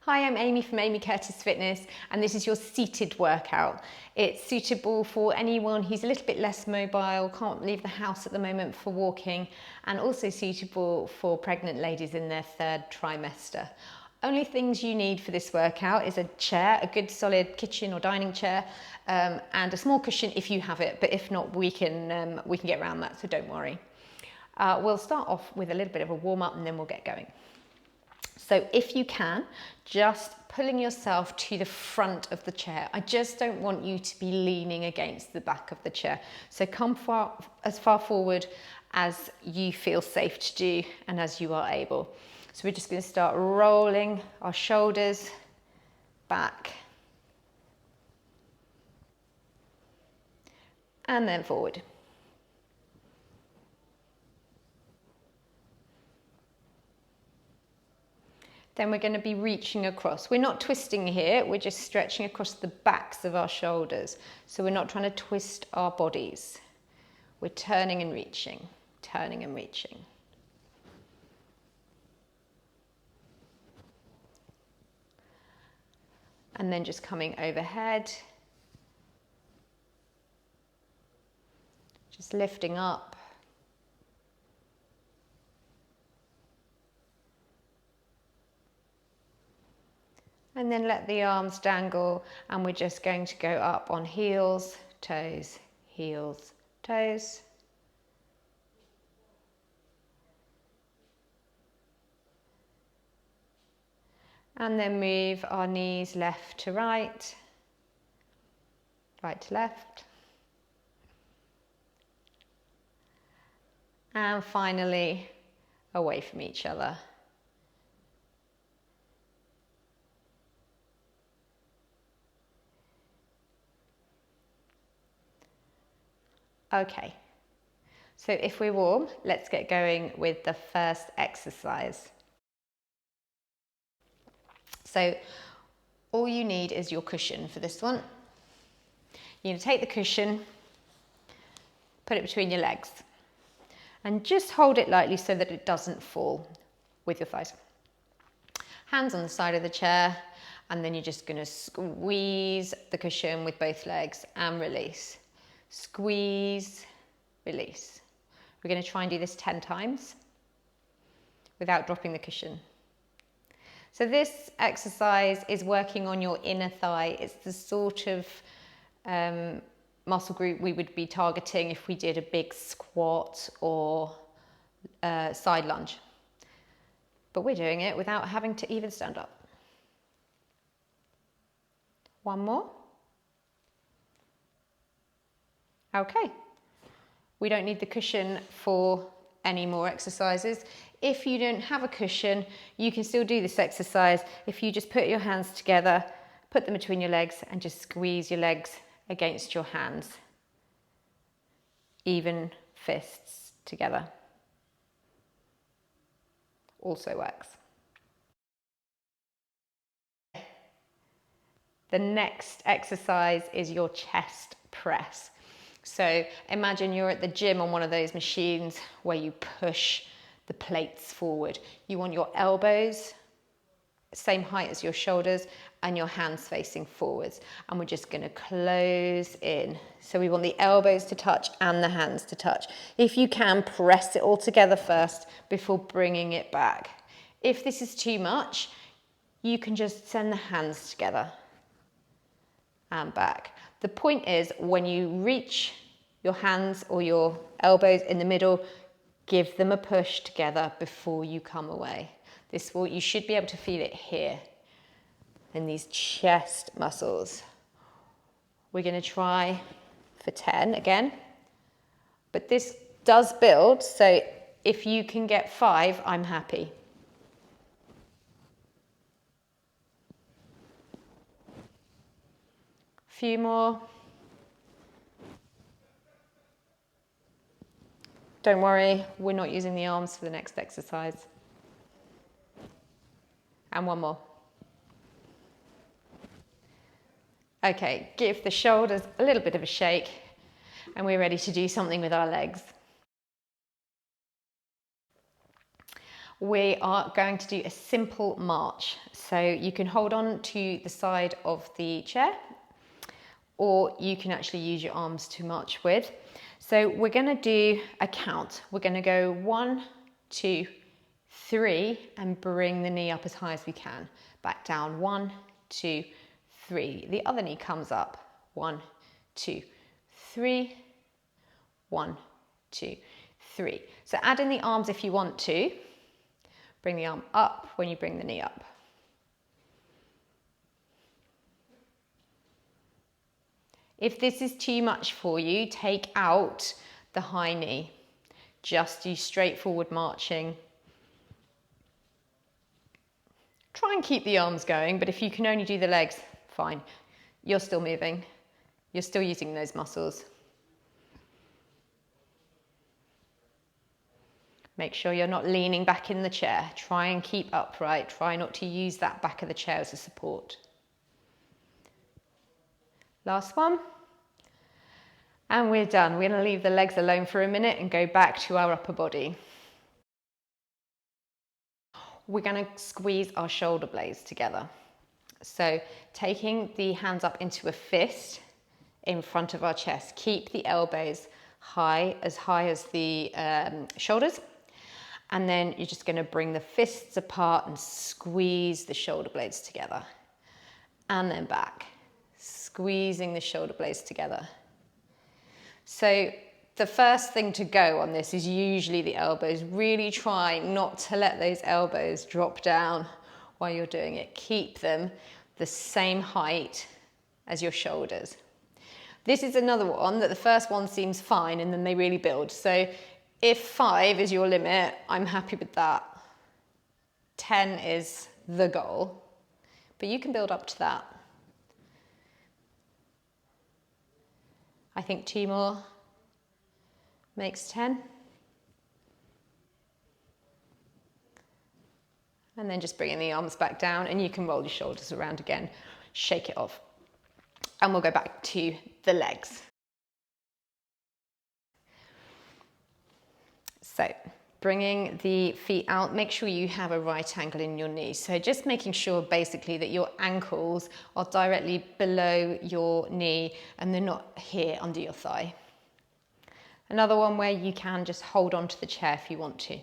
Hi, I'm Amy from Amy Curtis Fitness, and this is your seated workout. It's suitable for anyone who's a little bit less mobile, can't leave the house at the moment for walking, and also suitable for pregnant ladies in their third trimester. Only things you need for this workout is a chair, a good solid kitchen or dining chair, and a small cushion if you have it, but if not, we can get around that, so don't worry. We'll start off with a little bit of a warm-up and then we'll get going. So if you can, just pulling yourself to the front of the chair. I just don't want you to be leaning against the back of the chair. So come as far forward as you feel safe to do and as you are able. So we're just going to start rolling our shoulders back and then forward. Then we're going to be reaching across. We're not twisting here, we're just stretching across the backs of our shoulders. So we're not trying to twist our bodies. We're turning and reaching, turning and reaching. And then just coming overhead. Just lifting up. And then let the arms dangle, and we're just going to go up on heels, toes, heels, toes. And then move our knees left to right, right to left. And finally, away from each other. Okay, so if we're warm, let's get going with the first exercise. So all you need is your cushion for this one. You're going to take the cushion, put it between your legs, and just hold it lightly so that it doesn't fall with your thighs. Hands on the side of the chair, and then you're just going to squeeze the cushion with both legs and release. Squeeze, release. We're going to try and do this 10 times without dropping the cushion. So this exercise is working on your inner thigh. It's the sort of muscle group we would be targeting if we did a big squat or side lunge. But we're doing it without having to even stand up. One more. Okay, we don't need the cushion for any more exercises. If you don't have a cushion, you can still do this exercise if you just put your hands together, put them between your legs and just squeeze your legs against your hands. Even fists together. Also works. The next exercise is your chest press. So imagine you're at the gym on one of those machines where you push the plates forward. You want your elbows same height as your shoulders and your hands facing forwards. And we're just going to close in. So we want the elbows to touch and the hands to touch. If you can, press it all together first before bringing it back. If this is too much, you can just send the hands together and back. The point is, when you reach your hands or your elbows in the middle, give them a push together before you come away. This will, you should be able to feel it here in these chest muscles. We're going to try for 10 again, but this does build, so if you can get 5, I'm happy. Few more. Don't worry, we're not using the arms for the next exercise. And one more. Okay, give the shoulders a little bit of a shake and we're ready to do something with our legs. We are going to do a simple march. So you can hold on to the side of the chair, or you can actually use your arms to march with. So we're going to do a count. We're going to go 1, 2, 3, and bring the knee up as high as we can. Back down, 1, 2, 3. The other knee comes up, 1, 2, 3, 1, 2, 3. So add in the arms if you want to. Bring the arm up when you bring the knee up. If this is too much for you, take out the high knee. Just do straightforward marching. Try and keep the arms going, but if you can only do the legs, fine. You're still moving. You're still using those muscles. Make sure you're not leaning back in the chair. Try and keep upright. Try not to use that back of the chair as a support. Last one. And we're done. We're going to leave the legs alone for a minute and go back to our upper body. We're going to squeeze our shoulder blades together. So taking the hands up into a fist in front of our chest. Keep the elbows high as the shoulders. And then you're just going to bring the fists apart and squeeze the shoulder blades together. And then back, squeezing the shoulder blades together. So the first thing to go on this is usually the elbows. Really try not to let those elbows drop down while you're doing it. Keep them the same height as your shoulders. This is another one that the first one seems fine and then they really build. So if 5 is your limit, I'm happy with that. 10 is the goal, but you can build up to that. I think 2 more makes 10. And then just bringing the arms back down, and you can roll your shoulders around again, shake it off. And we'll go back to the legs. So bringing the feet out, make sure you have a right angle in your knees. So just making sure basically that your ankles are directly below your knee and they're not here under your thigh. Another one where you can just hold on to the chair if you want to.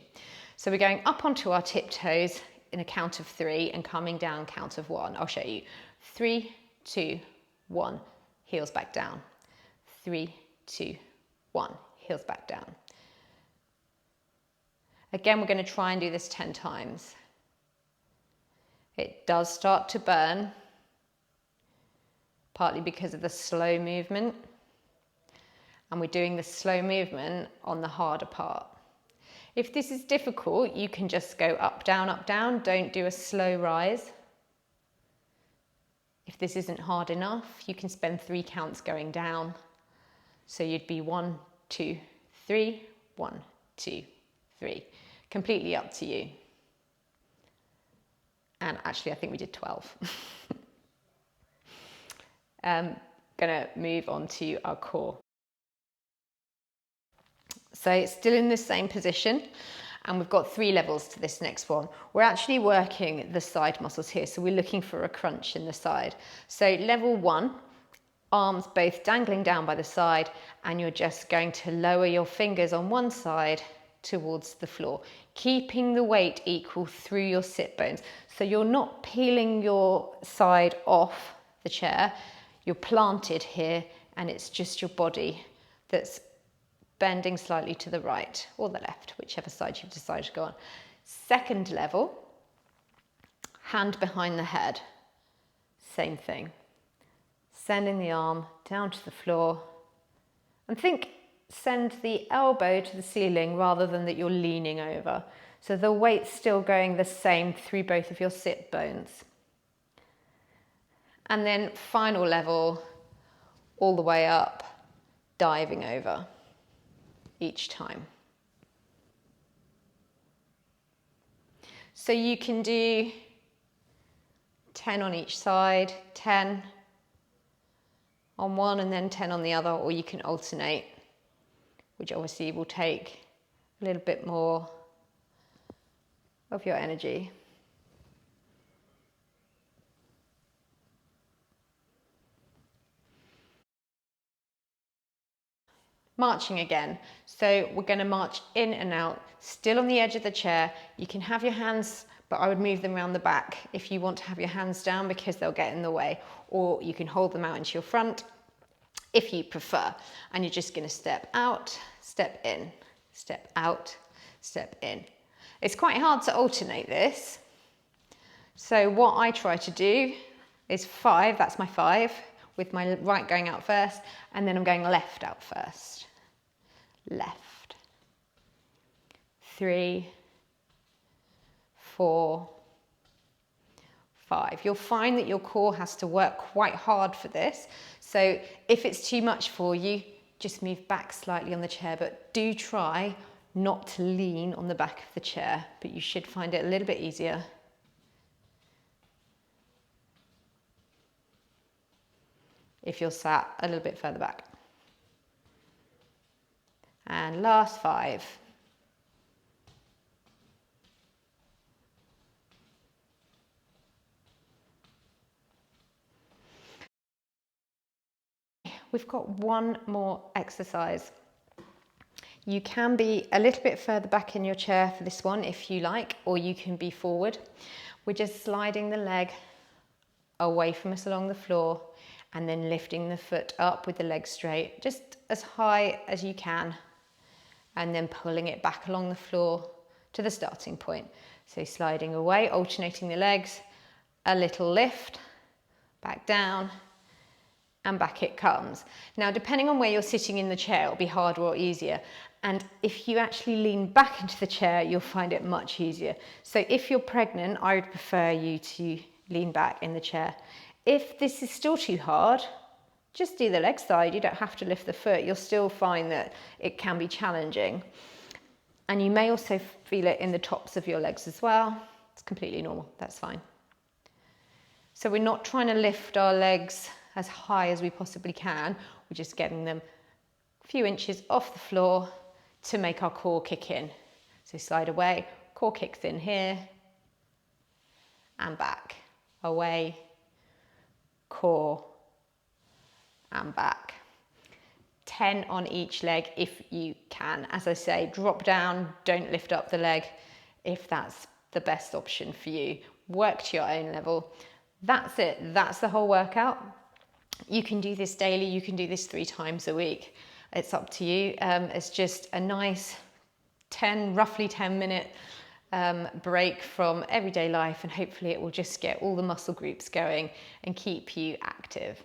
So we're going up onto our tiptoes in a count of 3 and coming down count of 1. I'll show you. 3, 2, 1, heels back down. 3, 2, 1, heels back down. Again, we're going to try and do this 10 times. It does start to burn, partly because of the slow movement. And we're doing the slow movement on the harder part. If this is difficult, you can just go up, down. Don't do a slow rise. If this isn't hard enough, you can spend 3 counts going down. So you'd be 1, 2, 3, 1, 2, 3. Completely up to you. And actually, I think we did 12. Gonna move on to our core. So still in the same position, and we've got 3 levels to this next one. We're actually working the side muscles here, so we're looking for a crunch in the side. So level 1, arms both dangling down by the side, and you're just going to lower your fingers on one side towards the floor, keeping the weight equal through your sit bones. So you're not peeling your side off the chair, you're planted here, and it's just your body that's bending slightly to the right or the left, whichever side you've decided to go on. Second level, hand behind the head, same thing. Sending the arm down to the floor, and send the elbow to the ceiling rather than that you're leaning over. So the weight's still going the same through both of your sit bones. And then final level, all the way up, diving over each time. So you can do 10 on each side, 10 on one and then 10 on the other, or you can alternate, which obviously will take a little bit more of your energy. Marching again. So we're going to march in and out, still on the edge of the chair. You can have your hands, but I would move them around the back if you want to have your hands down because they'll get in the way, or you can hold them out into your front if you prefer. And you're just going to step out, step in, step out, step in. It's quite hard to alternate this. So what I try to do is 5, that's my 5, with my right going out first, and then I'm going left out first. Left. 3, 4, 5. You'll find that your core has to work quite hard for this. So if it's too much for you, just move back slightly on the chair, but do try not to lean on the back of the chair, but you should find it a little bit easier. If you're sat a little bit further back. And last 5. We've got one more exercise. You can be a little bit further back in your chair for this one if you like, or you can be forward. We're just sliding the leg away from us along the floor and then lifting the foot up with the leg straight, just as high as you can, and then pulling it back along the floor to the starting point. So sliding away, alternating the legs, a little lift, back down, and back it comes. Now, depending on where you're sitting in the chair, it'll be harder or easier. And if you actually lean back into the chair, you'll find it much easier. So if you're pregnant, I would prefer you to lean back in the chair. If this is still too hard, just do the leg side. You don't have to lift the foot. You'll still find that it can be challenging. And you may also feel it in the tops of your legs as well. It's completely normal, that's fine. So we're not trying to lift our legs as high as we possibly can. We're just getting them a few inches off the floor to make our core kick in. So slide away, core kicks in here, and back, away, core, and back. 10 on each leg if you can. As I say, drop down, don't lift up the leg if that's the best option for you. Work to your own level. That's it, that's the whole workout. You can do this daily, you can do this 3 times a week. It's up to you. It's just a nice roughly 10 minute break from everyday life, and hopefully it will just get all the muscle groups going and keep you active.